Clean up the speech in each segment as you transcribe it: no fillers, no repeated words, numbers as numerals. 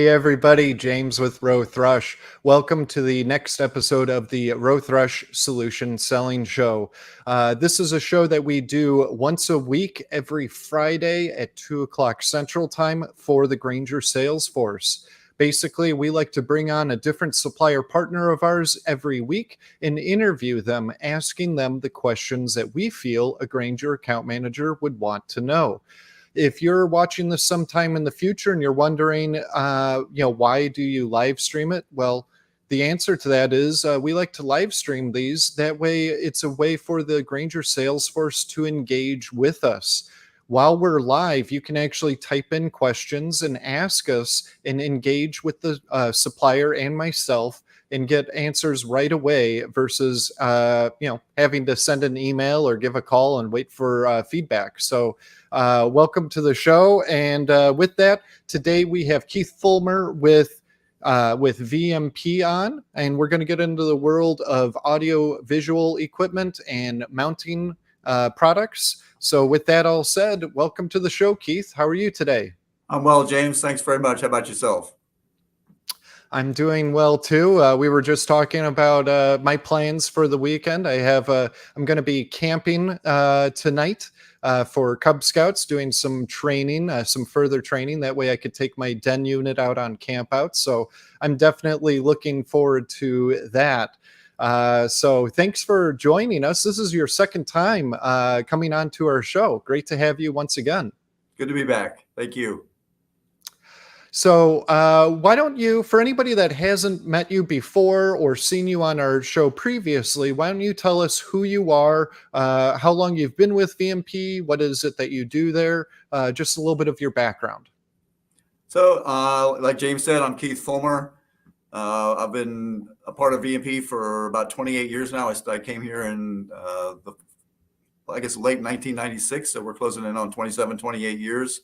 everybody, James with Rowe-Thrush. Welcome to the next episode of the Rowe-Thrush Solution Selling Show. This is a show that we do once a week, every Friday at 2 o'clock Central Time for the Grainger sales force. Basically, we like to bring on a different supplier partner of ours every week and interview them, asking them the questions that we feel a Grainger account manager would want to know. If you're watching this sometime in the future and you're wondering, why do you live stream it? Well, the answer to that is we like to live stream these. That way, it's a way for the Grainger sales force to engage with us. While we're live, you can actually type in questions and ask us and engage with the supplier and myself and get answers right away versus, having to send an email or give a call and wait for feedback. So welcome to the show. And with that, today we have Keith Fulmer with VMP on, and we're going to get into the world of audio visual equipment and mounting products. So with that all said, welcome to the show, Keith. How are you today? I'm well, James. Thanks very much. How about yourself? I'm doing well too. We were just talking about my plans for the weekend. I'm going to be camping tonight for Cub Scouts, doing some training, some further training. That way I could take my den unit out on camp out. So I'm definitely looking forward to that. So thanks for joining us. This is your second time coming on to our show. Great to have you once again. Good to be back. Thank you. So why don't you, for anybody that hasn't met you before or seen you on our show previously, why don't you tell us who you are, how long you've been with VMP, what is it that you do there, just a little bit of your background. So like James said, I'm Keith Fulmer. I've been a part of VMP for about 28 years now. I came here in, late 1996, so we're closing in on 28 years.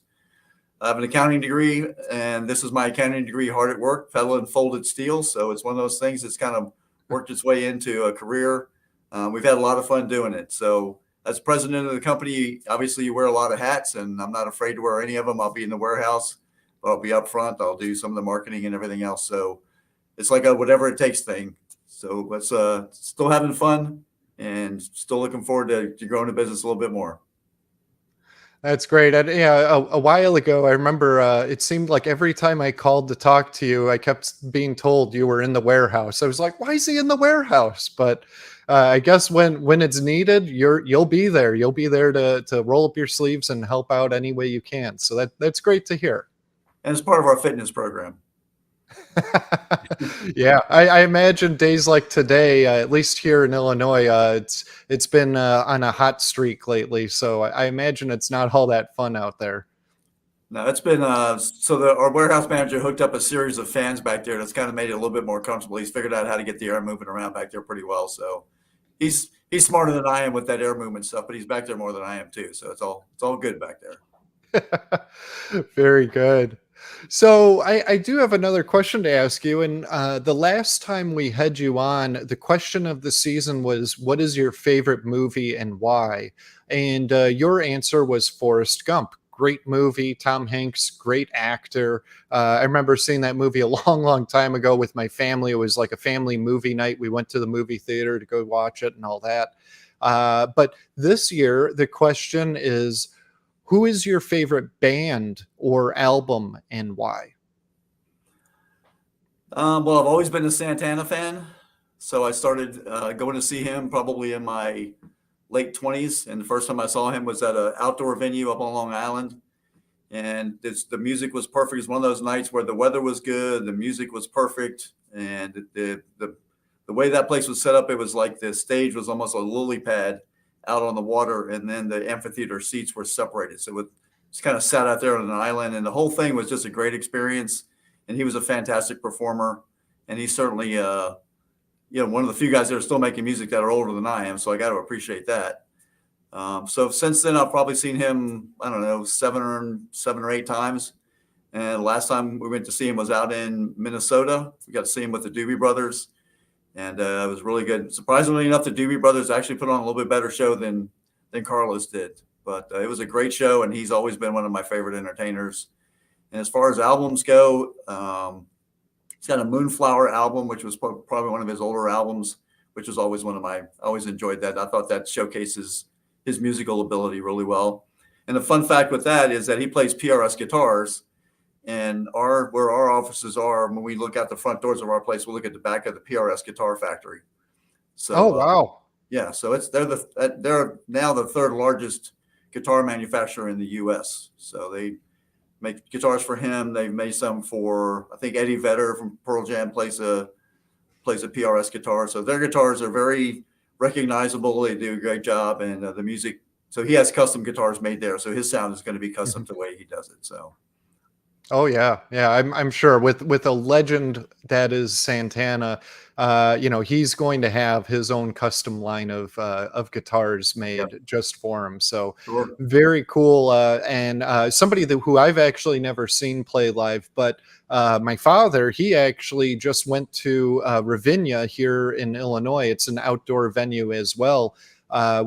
I have an accounting degree, and this is my accounting degree, hard at work, fell in folded steel. So it's one of those things that's kind of worked its way into a career. We've had a lot of fun doing it. So as president of the company, obviously you wear a lot of hats, and I'm not afraid to wear any of them. I'll be in the warehouse, I'll be up front, I'll do some of the marketing and everything else. So it's like a whatever it takes thing. So let's still having fun and still looking forward to growing the business a little bit more. That's great. A while ago, I remember it seemed like every time I called to talk to you, I kept being told you were in the warehouse. I was like, why is he in the warehouse? But I guess when it's needed, you'll be there. You'll be there to roll up your sleeves and help out any way you can. So that's great to hear. And it's part of our fitness program. Yeah, I imagine days like today, at least here in Illinois, it's been on a hot streak lately. So I imagine it's not all that fun out there. No, it's been our warehouse manager hooked up a series of fans back there that's kind of made it a little bit more comfortable. He's figured out how to get the air moving around back there pretty well. So he's smarter than I am with that air movement stuff, but he's back there more than I am too. So it's all good back there. Very good. So I do have another question to ask you. And the last time we had you on, the question of the season was, what is your favorite movie and why? And your answer was Forrest Gump. Great movie. Tom Hanks, great actor. I remember seeing that movie a long, long time ago with my family. It was like a family movie night. We went to the movie theater to go watch it and all that. But this year, the question is, who is your favorite band or album and why? Well, I've always been a Santana fan. So I started going to see him probably in my late 20s. And the first time I saw him was at an outdoor venue up on Long Island. And the music was perfect. It was one of those nights where the weather was good, the music was perfect. And the way that place was set up, it was like the stage was almost a lily pad out on the water, and then the amphitheater seats were separated. So it just kind of sat out there on an island, and the whole thing was just a great experience. And he was a fantastic performer, and he's certainly, one of the few guys that are still making music that are older than I am. So I got to appreciate that. So since then, I've probably seen him, I don't know, seven or eight times. And the last time we went to see him was out in Minnesota. We got to see him with the Doobie Brothers. And it was really good. Surprisingly enough, the Doobie Brothers actually put on a little bit better show than Carlos did. But it was a great show, and he's always been one of my favorite entertainers. And as far as albums go, he's got a Moonflower album, which was probably one of his older albums, which was always I always enjoyed that. I thought that showcases his musical ability really well. And the fun fact with that is that he plays PRS guitars, and where our offices are, when we look out the front doors of our place, we look at the back of the PRS Guitar Factory. Oh, So wow. yeah, so they're now the third largest guitar manufacturer in the U.S. So they make guitars for him. They've made some for, I think, Eddie Vedder from Pearl Jam plays a PRS guitar. So their guitars are very recognizable. They do a great job, and the music. So he has custom guitars made there. So his sound is going to be custom to the way he does it. So. Oh yeah, yeah. I'm sure with a legend that is Santana, he's going to have his own custom line of guitars Yeah, made just for him. So sure. very cool. And somebody who I've actually never seen play live, but my father, he actually just went to Ravinia here in Illinois. It's an outdoor venue as well.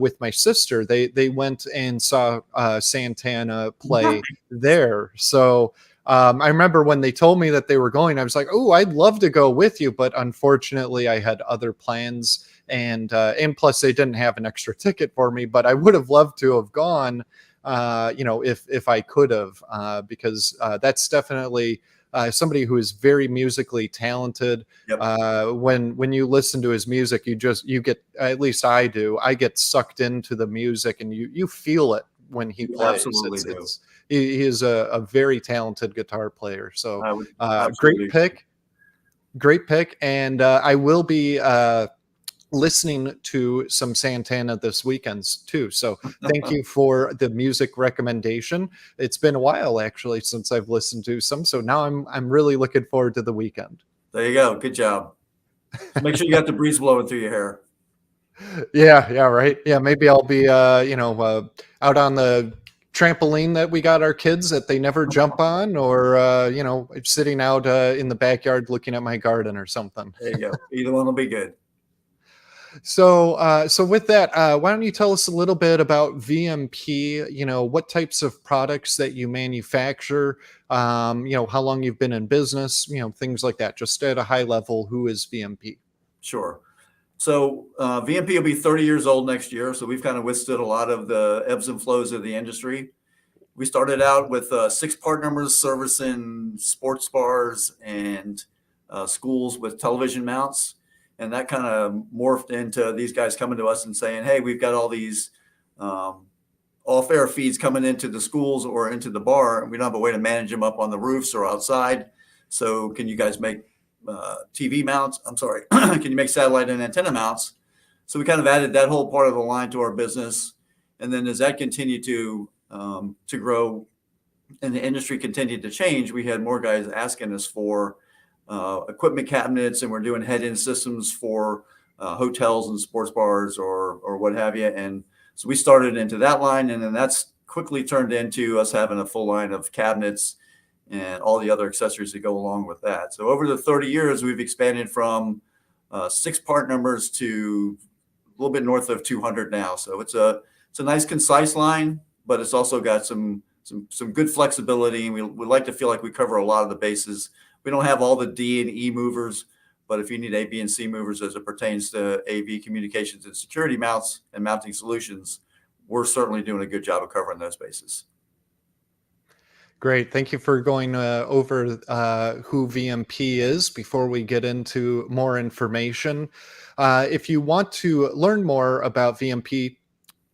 With my sister, they went and saw Santana play there. So. I remember when they told me that they were going, I was like, "Oh, I'd love to go with you," but unfortunately, I had other plans, and plus they didn't have an extra ticket for me. But I would have loved to have gone, if I could have, because that's definitely somebody who is very musically talented. Yep. When you listen to his music, you get, at least I do, I get sucked into the music, and you feel it when he You plays. absolutely do. He is a very talented guitar player. So I would great absolutely. pick. And I will be listening to some Santana this weekend too. So thank you for the music recommendation. It's been a while actually since I've listened to some. So now I'm really looking forward to the weekend. There you go. Good job. Make sure you got the breeze blowing through your hair. Yeah, right. Yeah, maybe I'll be out on the trampoline that we got our kids that they never jump on, or sitting out in the backyard looking at my garden or something. There you go. Either one will be good. So with that, why don't you tell us a little bit about VMP? What types of products that you manufacture? How long you've been in business? Things like that. Just at a high level, who is VMP? Sure. So VMP will be 30 years old next year. So we've kind of withstood a lot of the ebbs and flows of the industry. We started out with 6 part numbers servicing sports bars and schools with television mounts. And that kind of morphed into these guys coming to us and saying, "Hey, we've got all these off-air feeds coming into the schools or into the bar, and we don't have a way to manage them up on the roofs or outside. So can you guys make TV mounts? I'm sorry, can you make satellite and antenna mounts?" So we kind of added that whole part of the line to our business. And then as that continued to grow and the industry continued to change, we had more guys asking us for equipment cabinets, and we're doing head-in systems for hotels and sports bars or what have you. And so we started into that line, and then that's quickly turned into us having a full line of cabinets and all the other accessories that go along with that. So over the 30 years, we've expanded from 6 part numbers to a little bit north of 200 now. So it's a nice, concise line, but it's also got some good flexibility. And we like to feel like we cover a lot of the bases. We don't have all the D and E movers, but if you need A, B, and C movers as it pertains to AV communications and security mounts and mounting solutions, we're certainly doing a good job of covering those bases. Great. Thank you for going over who VMP is before we get into more information. If you want to learn more about VMP,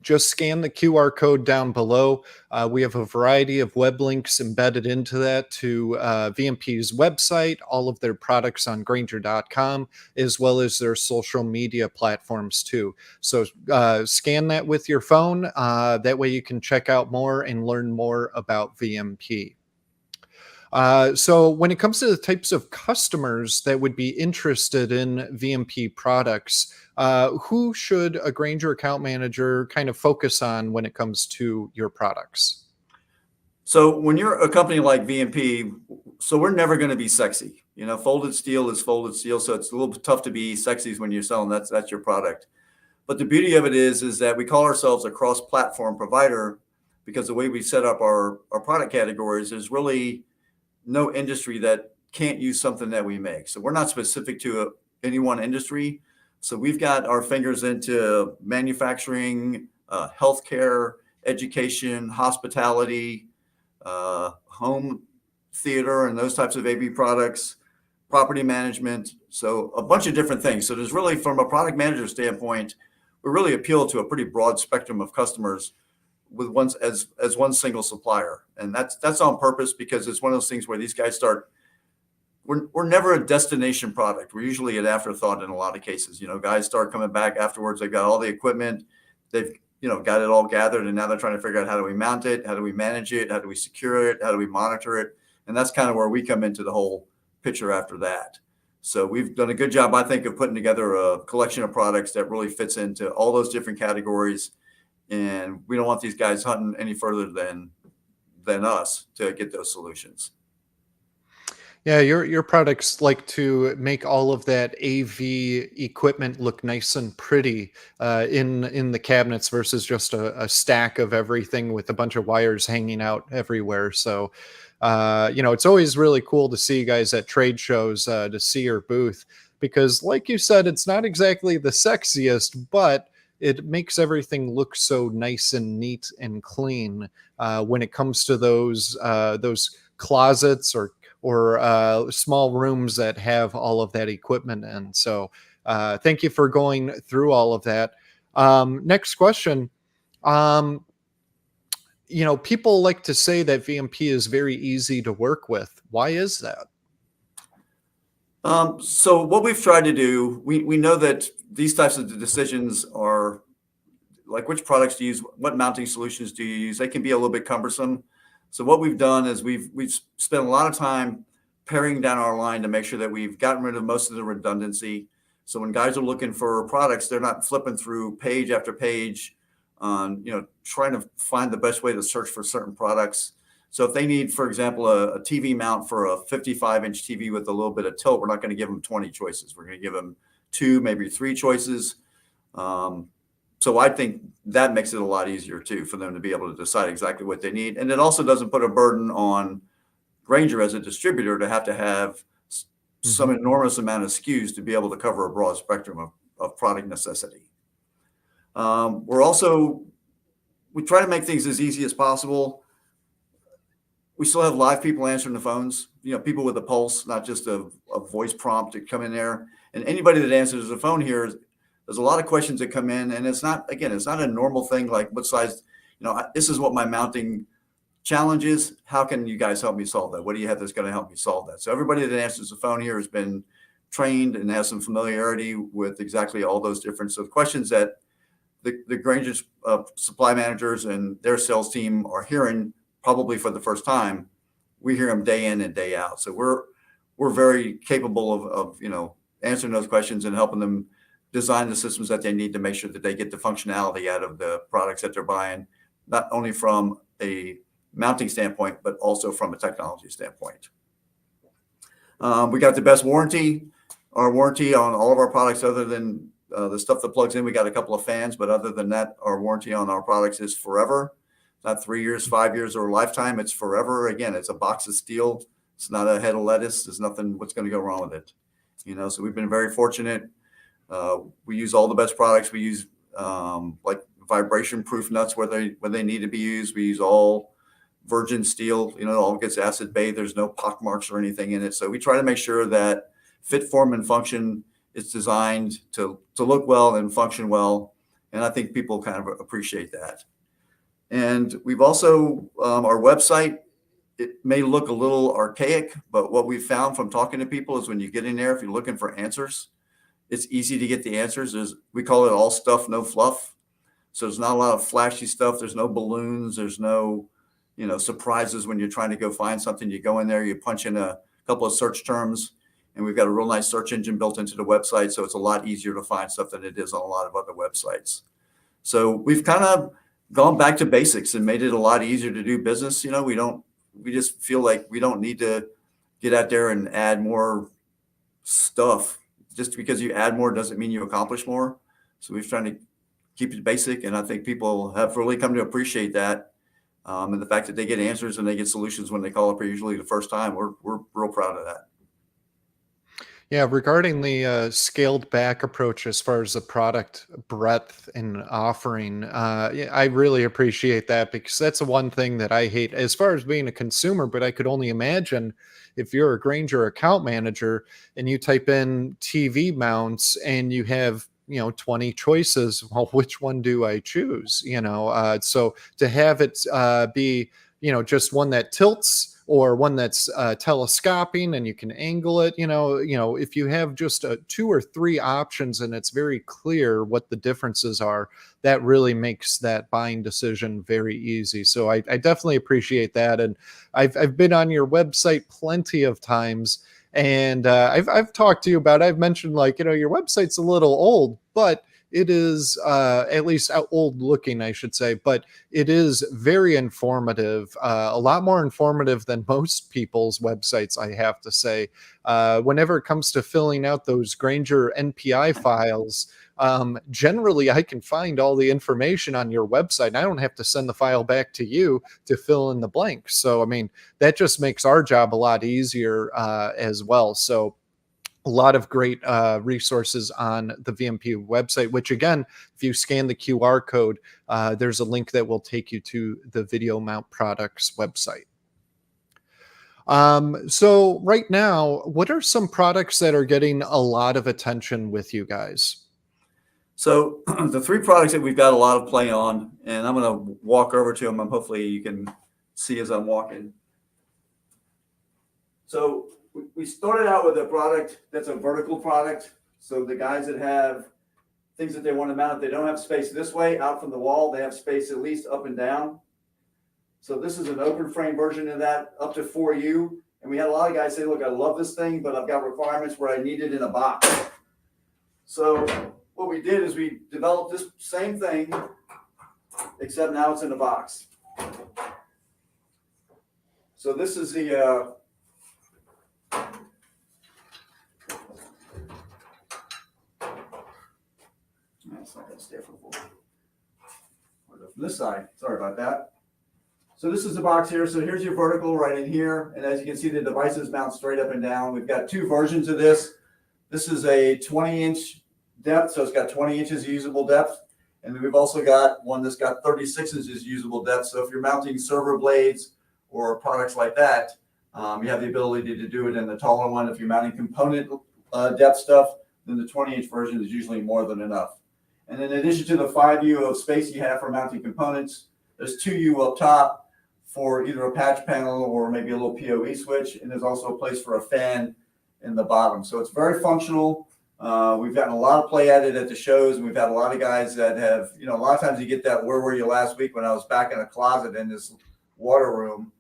just scan the QR code down below. We have a variety of web links embedded into that to VMP's website, all of their products on Grainger.com, as well as their social media platforms too. So scan that with your phone. That way you can check out more and learn more about VMP. So when it comes to the types of customers that would be interested in VMP products, who should a Grainger account manager kind of focus on when it comes to your products? So when you're a company like VMP, so we're never going to be sexy. Folded steel is folded steel, so it's a little bit tough to be sexy when you're selling that's your product. But the beauty of it is that we call ourselves a cross-platform provider, because the way we set up our product categories is really no industry that can't use something that we make. So we're not specific to any one industry. So we've got our fingers into manufacturing, healthcare, education, hospitality, home theater, and those types of AV products, property management. So a bunch of different things. So there's really, from a product manager standpoint, we really appeal to a pretty broad spectrum of customers with one as one single supplier, and that's on purpose, because it's one of those things where these guys start. We're never a destination product. We're usually an afterthought in a lot of cases. Guys start coming back afterwards. They've got all the equipment, they've got it all gathered, and now they're trying to figure out, how do we mount it, how do we manage it, how do we secure it, how do we monitor it, and that's kind of where we come into the whole picture after that. So we've done a good job, I think, of putting together a collection of products that really fits into all those different categories. And we don't want these guys hunting any further than us to get those solutions. Yeah, your products like to make all of that AV equipment look nice and pretty in the cabinets versus just a stack of everything with a bunch of wires hanging out everywhere. So, it's always really cool to see you guys at trade shows, to see your booth, because, like you said, it's not exactly the sexiest, but it makes everything look so nice and neat and clean when it comes to those closets or small rooms that have all of that equipment in. So thank you for going through all of that. Next question. People like to say that VMP is very easy to work with. Why is that? So what we've tried to do, we know that these types of decisions are like, which products to use, what mounting solutions do you use? They can be a little bit cumbersome. So what we've done is we've spent a lot of time paring down our line to make sure that we've gotten rid of most of the redundancy. So when guys are looking for products, they're not flipping through page after page on, trying to find the best way to search for certain products. So if they need, for example, a TV mount for a 55-inch TV with a little bit of tilt, we're not going to give them 20 choices. We're going to give them 2, maybe 3 choices. So I think that makes it a lot easier too for them to be able to decide exactly what they need. And it also doesn't put a burden on Grainger as a distributor to have some enormous amount of SKUs to be able to cover a broad spectrum of product necessity. We try to make things as easy as possible. We still have live people answering the phones, people with a pulse, not just a voice prompt to come in there. And anybody that answers the phone here, there's a lot of questions that come in, and it's not a normal thing like, what size, this is what my mounting challenge is. How can you guys help me solve that? What do you have that's going to help me solve that? So everybody that answers the phone here has been trained and has some familiarity with exactly all those different questions that the Grainger supply managers and their sales team are hearing probably for the first time. We hear them day in and day out. So we're very capable of answering those questions and helping them design the systems that they need to make sure that they get the functionality out of the products that they're buying, not only from a mounting standpoint, but also from a technology standpoint. We got the best warranty. Our warranty on all of our products, other than the stuff that plugs in, we got a couple of fans, but other than that, our warranty on our products is forever. Not 3 years, 5 years, or a lifetime. It's forever. Again, it's a box of steel. It's not a head of lettuce. There's nothing what's going to go wrong with it. So we've been very fortunate. We use all the best products. We use like vibration-proof nuts where they need to be used. We use all virgin steel. It all gets acid bathed. There's no pock marks or anything in it. So we try to make sure that fit, form, and function is designed to look well and function well. And I think people kind of appreciate that. And we've also, our website, it may look a little archaic, but what we've found from talking to people is when you get in there, if you're looking for answers, it's easy to get the answers. We call it all stuff, no fluff. So there's not a lot of flashy stuff. There's no balloons. There's no, surprises when you're trying to go find something. You go in there, you punch in a couple of search terms, and we've got a real nice search engine built into the website. So it's a lot easier to find stuff than it is on a lot of other websites. So we've kind of gone back to basics and made it a lot easier to do business. We just feel like we don't need to get out there and add more stuff. Just because you add more doesn't mean you accomplish more. So we've tried to keep it basic, and I think people have really come to appreciate that And the fact that they get answers and they get solutions when they call up here, usually the first time, we're real proud of that. Yeah, regarding the scaled back approach as far as the product breadth and offering, yeah, I really appreciate that because that's the one thing that I hate as far as being a consumer. But I could only imagine if you're a Granger account manager and you type in TV mounts and you have 20 choices, well, which one do I choose? So to have it be just one that tilts or one that's telescoping and you can angle it. If you have just two or three options and it's very clear what the differences are, that really makes that buying decision very easy. So I definitely appreciate that. And I've been on your website plenty of times, and I've talked to you about it. I've mentioned, like, your website's a little old, but it is at least old looking, I should say, but it is very informative, a lot more informative than most people's websites, I have to say. Whenever it comes to filling out those Granger NPI files, generally I can find all the information on your website. I don't have to send the file back to you to fill in the blanks. So, I mean, that just makes our job a lot easier as well. So, a lot of great resources on the VMP website, which again, if you scan the QR code, there's a link that will take you to the Video Mount Products website. So right now, what are some products that are getting a lot of attention with you guys? So the three products that we've got a lot of play on, and I'm going to walk over to them, and hopefully you can see as I'm walking. So we started out with a product that's a vertical product. So the guys that have things that they want to mount, they don't have space this way out from the wall. They have space at least up and down. So this is an open frame version of that, up to 4U. And we had a lot of guys say, look, I love this thing, but I've got requirements where I need it in a box. So what we did is we developed this same thing, except now it's in a box. So this is the that's not going to stay for from this side. Sorry about that. So this is the box here. So here's your vertical right in here. And as you can see, the devices mount straight up and down. We've got two versions of this. This is a 20-inch depth. So it's got 20 inches usable depth. And then we've also got one that's got 36 inches usable depth. So if you're mounting server blades or products like that, you have the ability to do it in the taller one. If you're mounting component depth stuff, then the 20-inch version is usually more than enough. And in addition to the 5U of space you have for mounting components, there's 2U up top for either a patch panel or maybe a little PoE switch. And there's also a place for a fan in the bottom. So it's very functional. We've gotten a lot of play at it at the shows, and we've had a lot of guys that have, a lot of times you get that, where were you last week, when I was back in a closet in this water room.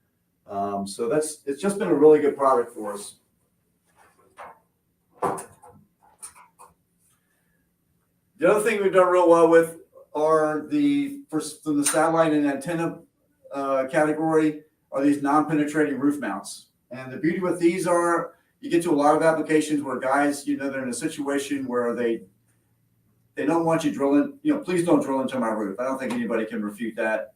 So it's just been a really good product for us. The other thing we've done real well with are from the satellite and antenna category are these non-penetrating roof mounts. And the beauty with these are you get to a lot of applications where guys, they're in a situation where they don't want you drilling, please don't drill into my roof. I don't think anybody can refute that.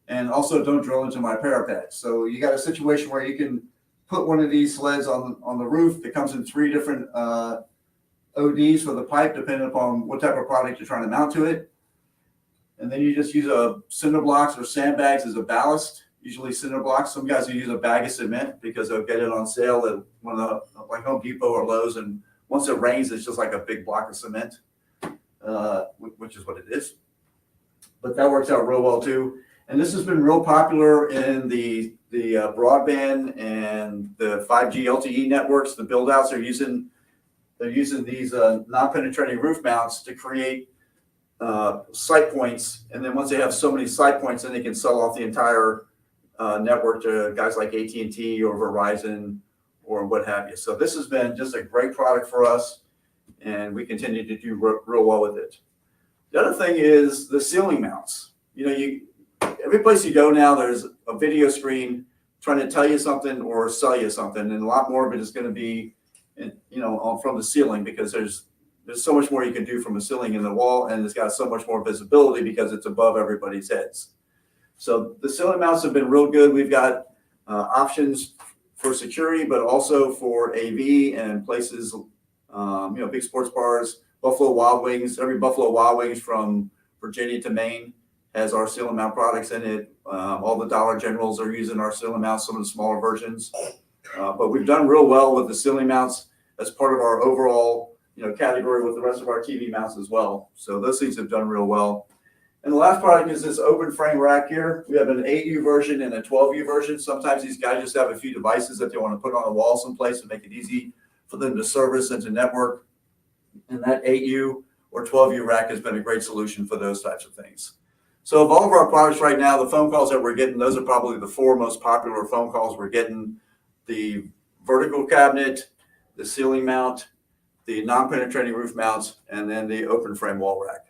And also don't drill into my parapet. So you got a situation where you can put one of these sleds on the roof. It comes in three different ODs for the pipe, depending upon what type of product you're trying to mount to it. And then you just use cinder blocks or sandbags as a ballast, usually cinder blocks. Some guys will use a bag of cement because they'll get it on sale at one of the, like Home Depot or Lowe's. And once it rains, it's just like a big block of cement, which is what it is. But that works out real well too. And this has been real popular in the broadband and the 5G LTE networks. The build outs are using these non-penetrating roof mounts to create site points, and then once they have so many site points, then they can sell off the entire network to guys like AT&T or Verizon or what have you. So this has been just a great product for us, and we continue to do real well with it. The other thing is the ceiling mounts. Every place you go now, there's a video screen trying to tell you something or sell you something, and a lot more of it is going to be from the ceiling, because there's so much more you can do from a ceiling in the wall, and it's got so much more visibility because it's above everybody's heads. So the ceiling mounts have been real good. We've got options for security, but also for AV and places, big sports bars, Buffalo Wild Wings. Every Buffalo Wild Wings from Virginia to Maine has our ceiling mount products in it. All the Dollar Generals are using our ceiling mounts, some of the smaller versions. But we've done real well with the ceiling mounts as part of our overall, category with the rest of our TV mounts as well. So those things have done real well. And the last product is this open frame rack here. We have an 8U version and a 12U version. Sometimes these guys just have a few devices that they want to put on a wall someplace to make it easy for them to service and to network. And that 8U or 12U rack has been a great solution for those types of things. So of all of our products right now, the phone calls that we're getting, those are probably the 4 most popular phone calls we're getting. The vertical cabinet, the ceiling mount, the non-penetrating roof mounts, and then the open frame wall rack.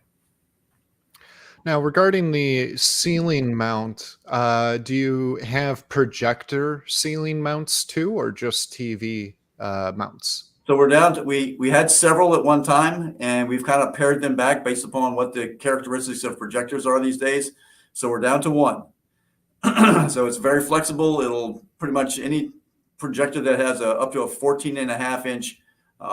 Now, regarding the ceiling mount, do you have projector ceiling mounts too, or just TV mounts? So we're down to, we had several at one time, and we've kind of pared them back based upon what the characteristics of projectors are these days. So we're down to 1. So it's very flexible. It'll pretty much any projector that has up to a 14.5-inch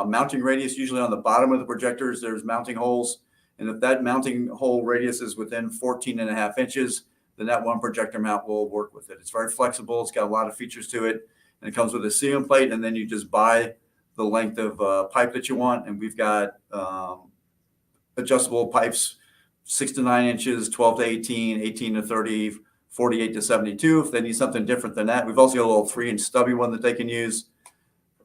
mounting radius, usually on the bottom of the projectors, there's mounting holes. And if that mounting hole radius is within 14.5 inches, then that one projector mount will work with it. It's very flexible. It's got a lot of features to it. And it comes with a ceiling plate, and then you just buy the length of pipe that you want. And we've got adjustable pipes, 6 to 9 inches, 12 to 18, 18 to 30, 48 to 72. If they need something different than that, we've also got a little 3-inch stubby one that they can use.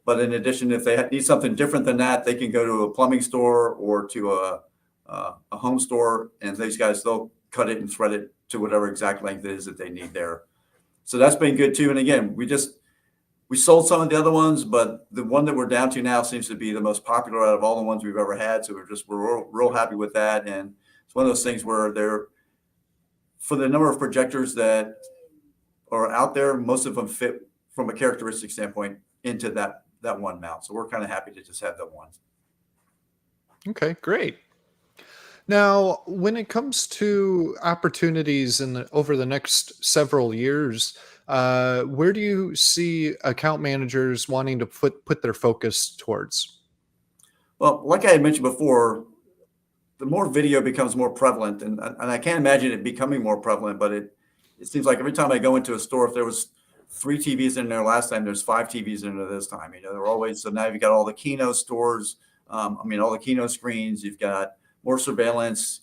But in addition, if they need something different than that, they can go to a plumbing store or to a home store, and these guys, they'll cut it and thread it to whatever exact length it is that they need there. So that's been good too. And again, we sold some of the other ones, but the one that we're down to now seems to be the most popular out of all the ones we've ever had. So we're real happy with that. And it's one of those things where they're, for the number of projectors that are out there, most of them fit from a characteristic standpoint into that one mount. So we're kind of happy to just have that one. Okay, great. Now, when it comes to opportunities over the next several years, where do you see account managers wanting to put their focus towards? Well, like I had mentioned before, the more video becomes more prevalent, and I can't imagine it becoming more prevalent, but it seems like every time I go into a store, if there was 3 TVs in there last time, there's 5 TVs in there this time. They're always, so now you've got all the Kino stores, all the Kino screens, you've got more surveillance,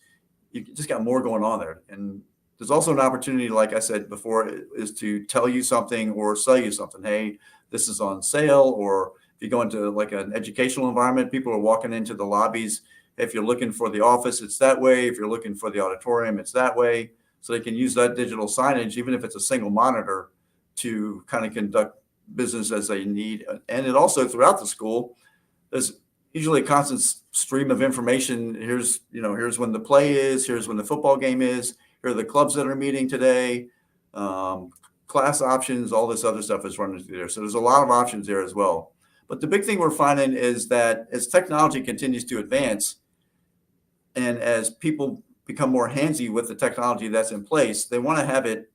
you just got more going on there. And there's also an opportunity, like I said before, is to tell you something or sell you something. Hey, this is on sale. Or if you go into like an educational environment, people are walking into the lobbies. If you're looking for the office, it's that way. If you're looking for the auditorium, it's that way. So they can use that digital signage, even if it's a single monitor, to kind of conduct business as they need. And it also, throughout the school, there's usually a constant stream of information. Here's when the play is, here's when the football game is, here are the clubs that are meeting today, class options, all this other stuff is running through there. So there's a lot of options there as well. But the big thing we're finding is that as technology continues to advance, and as people become more handsy with the technology that's in place, they want to have it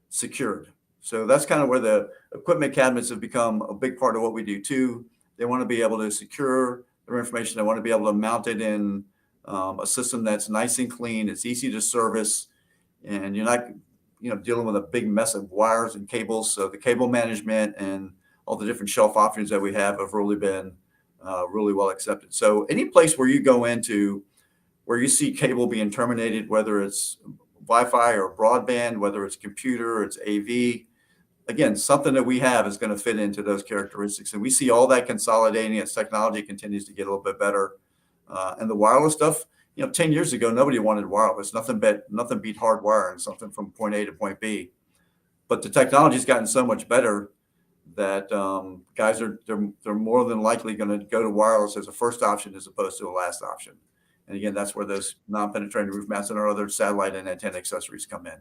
secured. So that's kind of where the equipment cabinets have become a big part of what we do too. They want to be able to secure their information. They want to be able to mount it in a system that's nice and clean. It's easy to service, and you're not, dealing with a big mess of wires and cables. So the cable management and all the different shelf options that we have really been really well accepted. So any place where you go into where you see cable being terminated, whether it's Wi-Fi or broadband, whether it's computer, it's AV, again, something that we have is going to fit into those characteristics. And we see all that consolidating as technology continues to get a little bit better. And the wireless stuff, 10 years ago, nobody wanted wireless. Nothing beat hard wiring, something from point A to point B. But the technology's gotten so much better that guys they're more than likely going to go to wireless as a first option as opposed to a last option. And again, that's where those non-penetrating roof mounts and our other satellite and antenna accessories come in.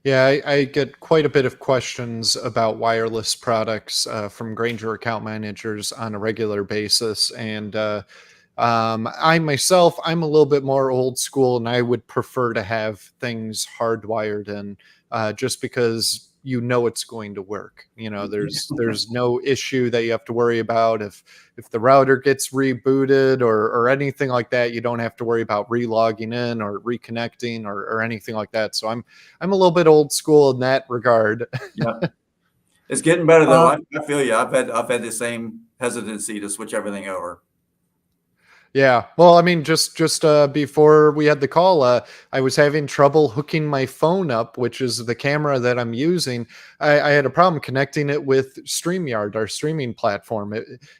Yeah, I get quite a bit of questions about wireless products from Grainger account managers on a regular basis. And I myself, I'm a little bit more old school, and I would prefer to have things hardwired in, just because you know it's going to work. There's no issue that you have to worry about if the router gets rebooted or anything like that. You don't have to worry about relogging in or reconnecting or anything like that. So I'm a little bit old school in that regard. Yeah. It's getting better though. Uh, I feel you. I've had the same hesitancy to switch everything over. Yeah. Well, I mean, just before we had the call, I was having trouble hooking my phone up, which is the camera that I'm using. I had a problem connecting it with StreamYard, our streaming platform.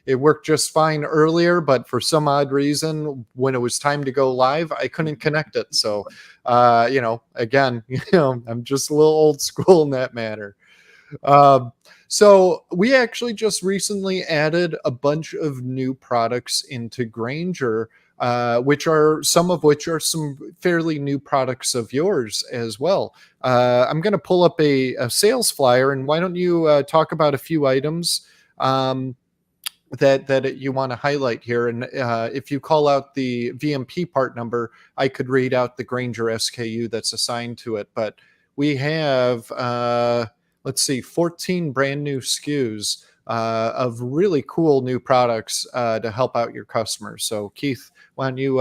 It worked just fine earlier, but for some odd reason, when it was time to go live, I couldn't connect it. So, again, I'm just a little old school in that matter. Um, so we actually just recently added a bunch of new products into Granger, which are some fairly new products of yours as well. I'm going to pull up a sales flyer, and why don't you talk about a few items that you want to highlight here? And if you call out the VMP part number, I could read out the Granger SKU that's assigned to it. But we have, let's see, 14 brand new SKUs of really cool new products to help out your customers. So, Keith, why don't you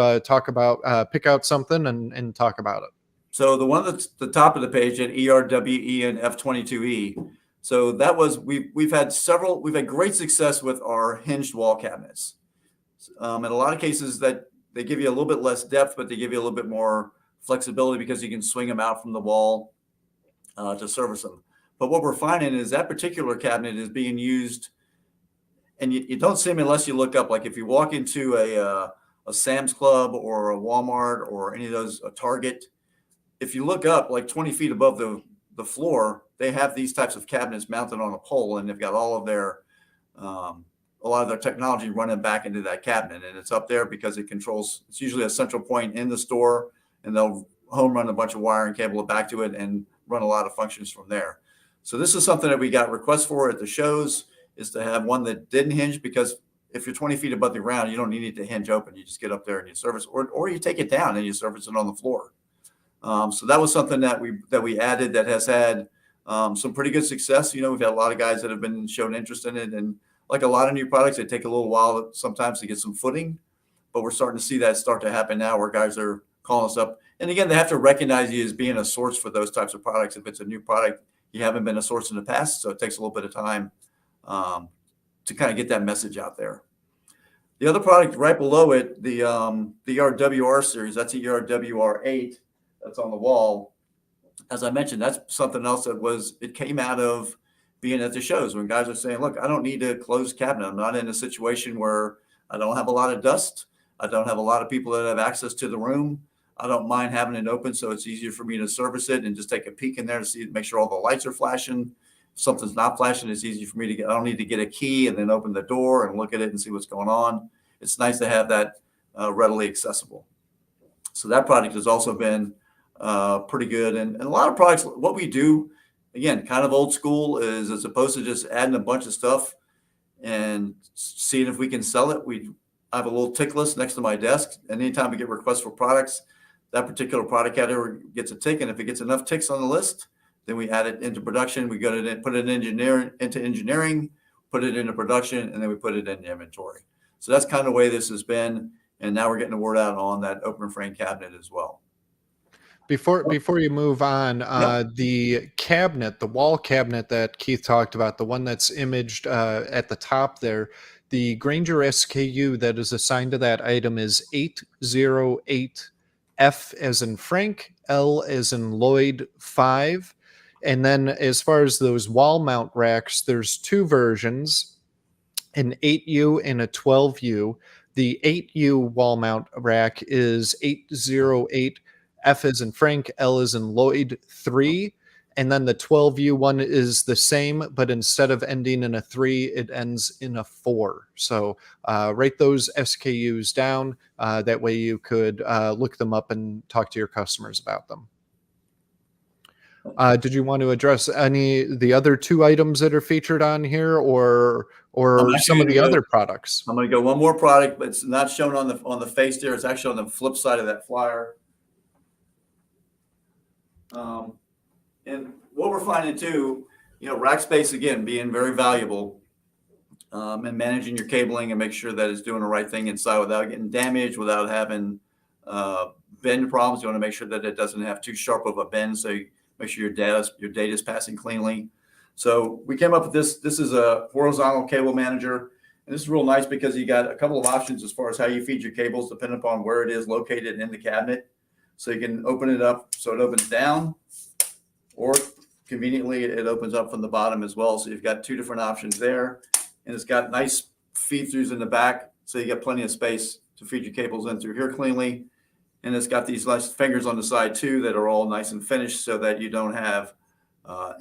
pick out something and talk about it? So the one that's the top of the page at ERWE and F22E. So that was we've had great success with our hinged wall cabinets. In a lot of cases that they give you a little bit less depth, but they give you a little bit more flexibility because you can swing them out from the wall to service them. But what we're finding is that particular cabinet is being used, and you don't see them unless you look up. Like if you walk into a Sam's Club or a Walmart or any of those, a Target, if you look up like 20 feet above the floor, they have these types of cabinets mounted on a pole, and they've got all of their a lot of their technology running back into that cabinet, and it's up there because it's usually a central point in the store, and they'll home run a bunch of wire and cable it back to it and run a lot of functions from there. So this is something that we got requests for at the shows, is to have one that didn't hinge, because if you're 20 feet above the ground, you don't need it to hinge open. You just get up there and you service, or you take it down and you service it on the floor. So that was something that we added that has had some pretty good success. We've had a lot of guys that have been shown interest in it, and like a lot of new products, they take a little while sometimes to get some footing, but we're starting to see that start to happen now, where guys are calling us up. And again, they have to recognize you as being a source for those types of products. If it's a new product, you haven't been a source in the past, so it takes a little bit of time to kind of get that message out there. The other product right below it, the ERWR series, that's the ERWR8 that's on the wall. As I mentioned, that's something else it came out of being at the shows, when guys are saying, look, I don't need a closed cabinet. I'm not in a situation where I don't have a lot of dust. I don't have a lot of people that have access to the room. I don't mind having it open, so it's easier for me to service it and just take a peek in there to make sure all the lights are flashing. If something's not flashing, it's easy for me I don't need to get a key and then open the door and look at it and see what's going on. It's nice to have that readily accessible. So that product has also been pretty good. And a lot of products, what we do, again, kind of old school, is as opposed to just adding a bunch of stuff and seeing if we can sell it, I have a little tick list next to my desk, and anytime we get requests for products, that particular product category gets a tick, and if it gets enough ticks on the list, then we add it into production. We put it into engineering, put it into production, and then we put it into inventory. So that's kind of the way this has been, and now we're getting the word out on that open frame cabinet as well. Before you move on, Yep. the wall cabinet that Keith talked about, the one that's imaged at the top there, the Granger SKU that is assigned to that item is 808 F as in Frank, L as in Lloyd 5. And then as far as those wall mount racks, there's two versions, an 8U and a 12U. The 8U wall mount rack is 808 F as in Frank, L as in Lloyd 3. And then the 12U one is the same, but instead of ending in a 3, it ends in a 4. So write those SKUs down. That way you could look them up and talk to your customers about them. Did you want to address the other two items that are featured on here, I'm or actually some of going to the go. other products? I'm going to go one more product, but it's not shown on the face there. It's actually on the flip side of that flyer. And what we're finding too, rack space again being very valuable, and managing your cabling and make sure that it's doing the right thing inside without getting damaged, without having bend problems. You want to make sure that it doesn't have too sharp of a bend, so you make sure your data is passing cleanly. So we came up with this. This is a horizontal cable manager, and this is real nice because you got a couple of options as far as how you feed your cables, depending upon where it is located in the cabinet. So you can open it up so it opens down, or conveniently it opens up from the bottom as well. So you've got two different options there, and it's got nice feed throughs in the back, so you got plenty of space to feed your cables in through here cleanly. And it's got these nice fingers on the side too that are all nice and finished, so that you don't have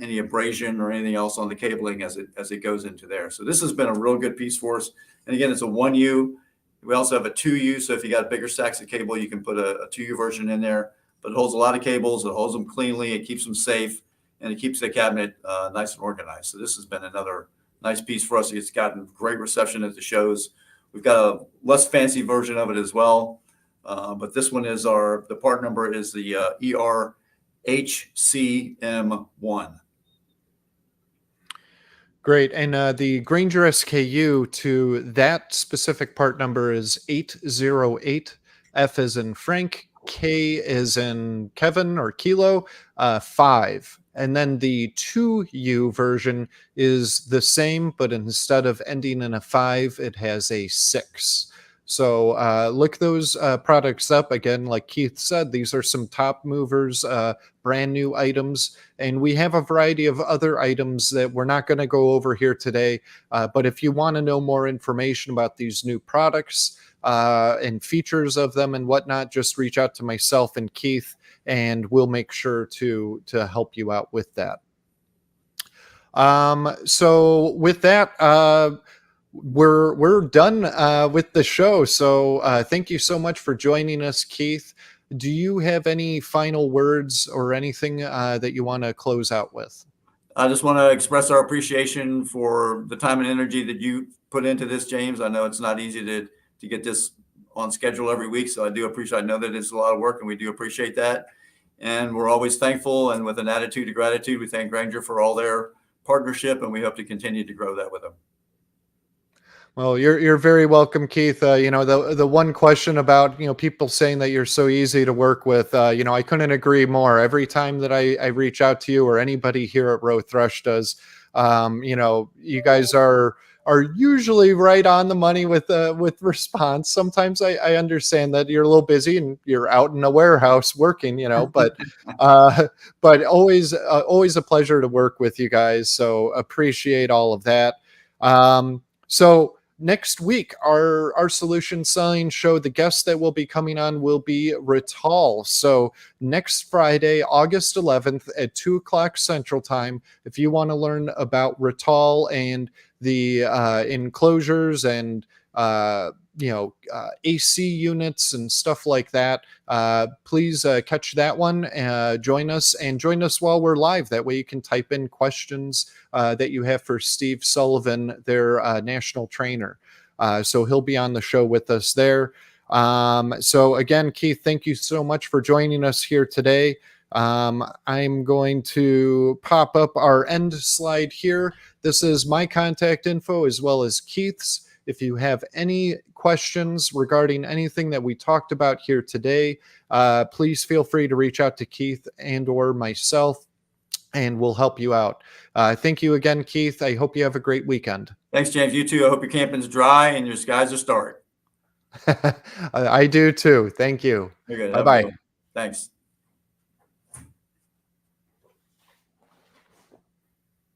any abrasion or anything else on the cabling as it goes into there. So this has been a real good piece for us. And again, it's a 1U. We also have a 2U, so if you got bigger stacks of cable, you can put a 2U version in there. But it holds a lot of cables. It holds them cleanly. It keeps them safe, and it keeps the cabinet nice and organized. So this has been another nice piece for us. It's gotten great reception at the shows. We've got a less fancy version of it as well, but this one is the part number is the ERHCM1. Great. And the Granger SKU to that specific part number is 808. F is in Frank, K is in Kevin or Kilo, 5. And then the 2U version is the same, but instead of ending in a 5, it has a 6. So look those products up. Again, like Keith said, these are some top movers, brand new items. And we have a variety of other items that we're not going to go over here today. But if you want to know more information about these new products and features of them and whatnot, just reach out to myself and Keith, and we'll make sure to help you out with that. So with that, we're done with the show. So thank you so much for joining us, Keith. Do you have any final words or anything that you want to close out with? I just want to express our appreciation for the time and energy that you put into this, James. I know it's not easy to get this on schedule every week, so I do appreciate. I know that it's a lot of work, and we do appreciate that. And we're always thankful, and with an attitude of gratitude, we thank Granger for all their partnership, and we hope to continue to grow that with them. Well, you're very welcome, Keith. The one question about people saying that you're so easy to work with, I couldn't agree more. Every time that I reach out to you or anybody here at Rowe-Thrush does, you guys are usually right on the money with response. Sometimes I understand that you're a little busy and you're out in a warehouse working, but but always a pleasure to work with you guys. So appreciate all of that. So next week, our solution selling show, the guest that will be coming on will be Rital. So next Friday, August 11th at 2 o'clock Central Time, if you want to learn about Rital and the enclosures and AC units and stuff like that, please catch that one. Join us while we're live. That way you can type in questions that you have for Steve Sullivan, their national trainer. So he'll be on the show with us there. So again, Keith, thank you so much for joining us here today. I'm going to pop up our end slide here. This is my contact info as well as Keith's. If you have any questions regarding anything that we talked about here today, please feel free to reach out to Keith and or myself, and we'll help you out. Thank you again, Keith. I hope you have a great weekend. Thanks, James. You too. I hope your camping's dry and your skies are starry. I do too. Thank you. You're good. Bye-bye. Thanks.